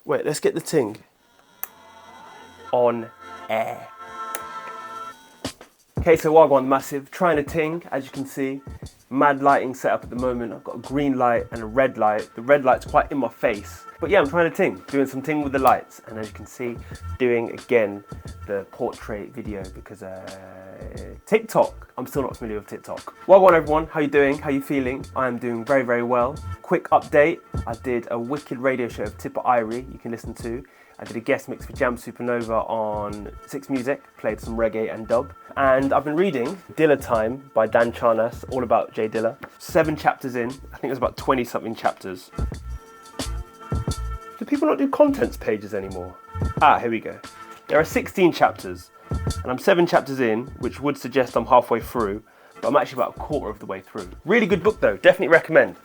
Wait, let's get the ting on air. Okay, so Wagwan Massive, trying a ting, as you can see. Mad lighting set up at the moment. I've got a green light and a red light. The red light's quite in my face. But yeah, I'm trying to ting, doing some ting with the lights. And as you can see, doing again the portrait video because TikTok. I'm still not familiar with TikTok. Wagwan everyone, how you doing? How you feeling? I am doing very, very well. Quick update, I did a wicked radio show of Tipper Irie you can listen to. I did a guest mix for Jam Supernova on Six Music, played some reggae and dub. And I've been reading Dilla Time by Dan Charnas, all about J Dilla. 7 chapters in, I think there's about 20 something chapters. Do people not do contents pages anymore? Ah, here we go. There are 16 chapters, and I'm 7 chapters in, which would suggest I'm halfway through, but I'm actually about a quarter of the way through. Really good book though, definitely recommend.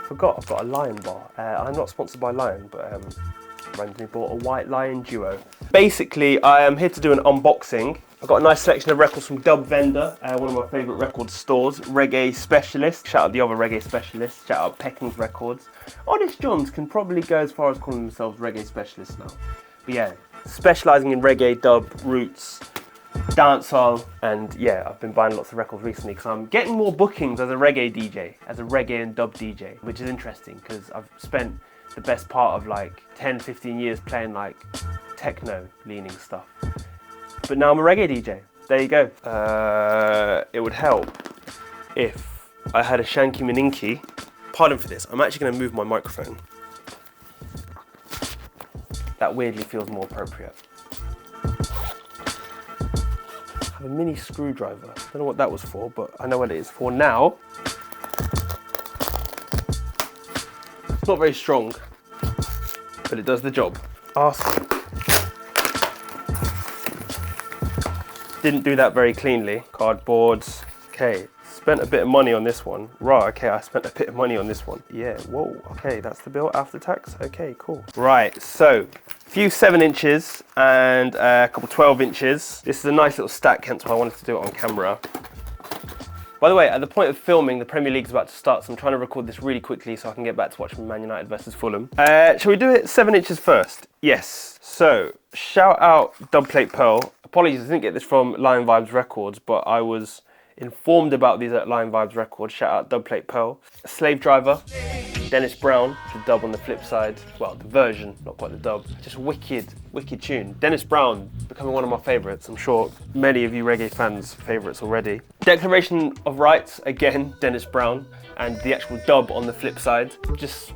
Forgot I've got a Lion bar. I'm not sponsored by Lion, but randomly bought a White Lion Duo. Basically, I am here to do an unboxing. I've got a nice selection of records from Dubvendor, one of my favourite record stores, Reggae Specialist. Shout out the other Reggae Specialists, shout out Pecking's Records. Honest Johns can probably go as far as calling themselves Reggae Specialists now. But yeah, specialising in reggae, dub, roots, dancehall, and yeah, I've been buying lots of records recently because I'm getting more bookings as a reggae DJ, as a reggae and dub DJ, which is interesting because I've spent the best part of like 10-15 years playing like techno leaning stuff, but now I'm a reggae DJ. There you go. It would help if I had a Shanky Maninki. Pardon for this, I'm actually going to move my microphone. That weirdly feels more appropriate. I have a mini screwdriver. I don't know what that was for, but I know what it is for now. It's not very strong, but it does the job. Awesome. Didn't do that very cleanly. Cardboards. Okay, spent a bit of money on this one. Right, okay, I spent a bit of money on this one. Yeah, whoa, okay, that's the bill after tax. Okay, cool. Right, so, a few 7 inches and a couple 12 inches. This is a nice little stack, hence why I wanted to do it on camera. By the way, at the point of filming, the Premier League's about to start, so I'm trying to record this really quickly so I can get back to watching Man United versus Fulham. Shall we do it 7 inches first? Yes. So, shout out Dubplate Pearl. Apologies, I didn't get this from Lion Vibes Records, but I was informed about these at Lion Vibes Records. Shout out Dubplate Pearl. Slave Driver, Dennis Brown, the dub on the flip side. Well, the version, not quite the dub. Just wicked, wicked tune. Dennis Brown, becoming one of my favourites. I'm sure many of you reggae fans' favourites already. Declaration of Rights, again, Dennis Brown. And the actual dub on the flip side, just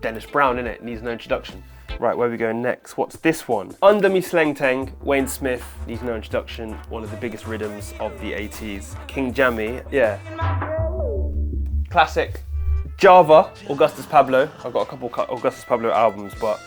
Dennis Brown, innit? Needs no introduction. Right, where are we going next? What's this one? Under Me Sleng Teng, Wayne Smith, needs no introduction. One of the biggest rhythms of the 80s. King Jammy, yeah. Classic. Java, Augustus Pablo. I've got a couple Augustus Pablo albums, but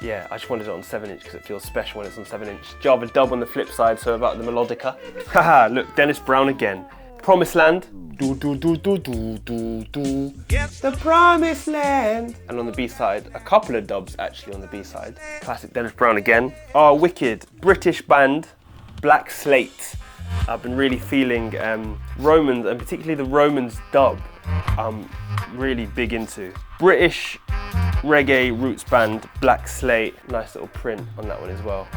yeah, I just wanted it on 7 inch because it feels special when it's on 7 inch. Java dub on the flip side, so about the melodica. Haha, look, Dennis Brown again. Promised Land. Do do do do do do do. The Promised Land. And on the B side, a couple of dubs actually on the B side. Classic Dennis Brown again. Oh, wicked. British band, Black Slate. I've been really feeling Romans, and particularly the Romans dub. I'm really big into. British reggae roots band, Black Slate. Nice little print on that one as well.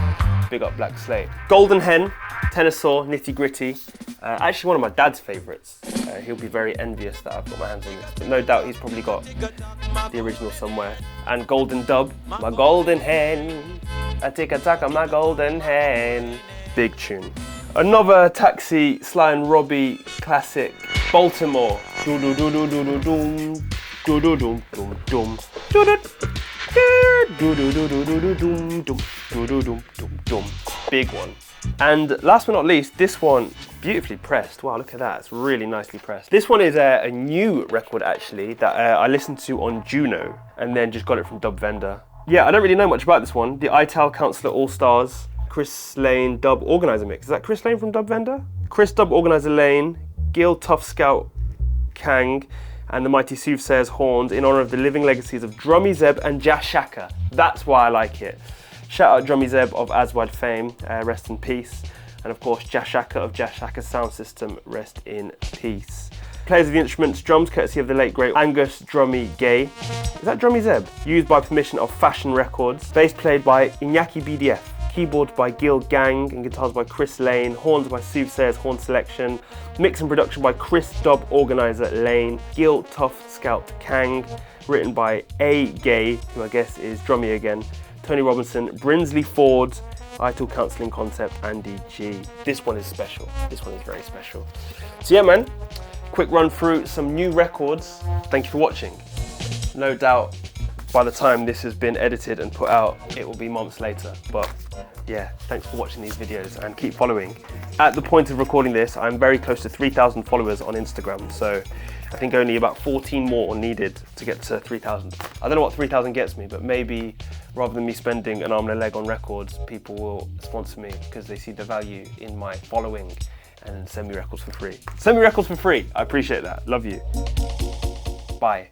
Big up Black Slate. Golden Hen, Tenor Saw, Nitty Gritty. Actually one of my dad's favourites. He'll be very envious that I've got my hands on this, but no doubt he's probably got the original somewhere. And Golden Dub, my golden hen. I take a tack on my golden hen. Big tune. Another Taxi, Sly and Robbie classic, Baltimore. Do do do do do do doom. Do do do do dum. Do do do do do do do dum dum. Do do dum dum dum. Big one. And last but not least, this one, beautifully pressed. Wow, look at that, it's really nicely pressed. This one is a new record actually that I listened to on Juno and then just got it from Dubvendor. Yeah, I don't really know much about this one. The Ital Councillor Allstars, Chris Lane Dub Organizer Mix. Is that Chris Lane from Dubvendor? Chris Dub Organizer Lane, Gil Tough Scout Kang, and the Mighty Soothsayers Horns in honour of the living legacies of Drummy Zeb and Jashaka. That's why I like it. Shout out Drummy Zeb of Aswad fame, rest in peace. And of course Jashaka of Jashaka Sound System, rest in peace. Players of the instruments, drums courtesy of the late great Angus Drummy Gay. Is that Drummy Zeb? Used by permission of Fashion Records. Bass played by Iñaki BDF. Keyboard by Gil Gang and guitars by Chris Lane. Horns by Soothsayer's Horn Selection. Mix and production by Chris Dub Organizer Lane. Gil Tough Scout Kang. Written by A. Gay, who I guess is Drummy again. Tony Robinson, Brinsley Ford, Ital Counselling Concept, Andy G. This one is special. This one is very special. So yeah, man, quick run through some new records. Thank you for watching. No doubt by the time this has been edited and put out, it will be months later. But yeah, thanks for watching these videos and keep following. At the point of recording this, I'm very close to 3,000 followers on Instagram. So I think only about 14 more needed to get to 3,000. I don't know what 3,000 gets me, but maybe rather than me spending an arm and a leg on records, people will sponsor me because they see the value in my following and send me records for free. Send me records for free. I appreciate that. Love you. Bye.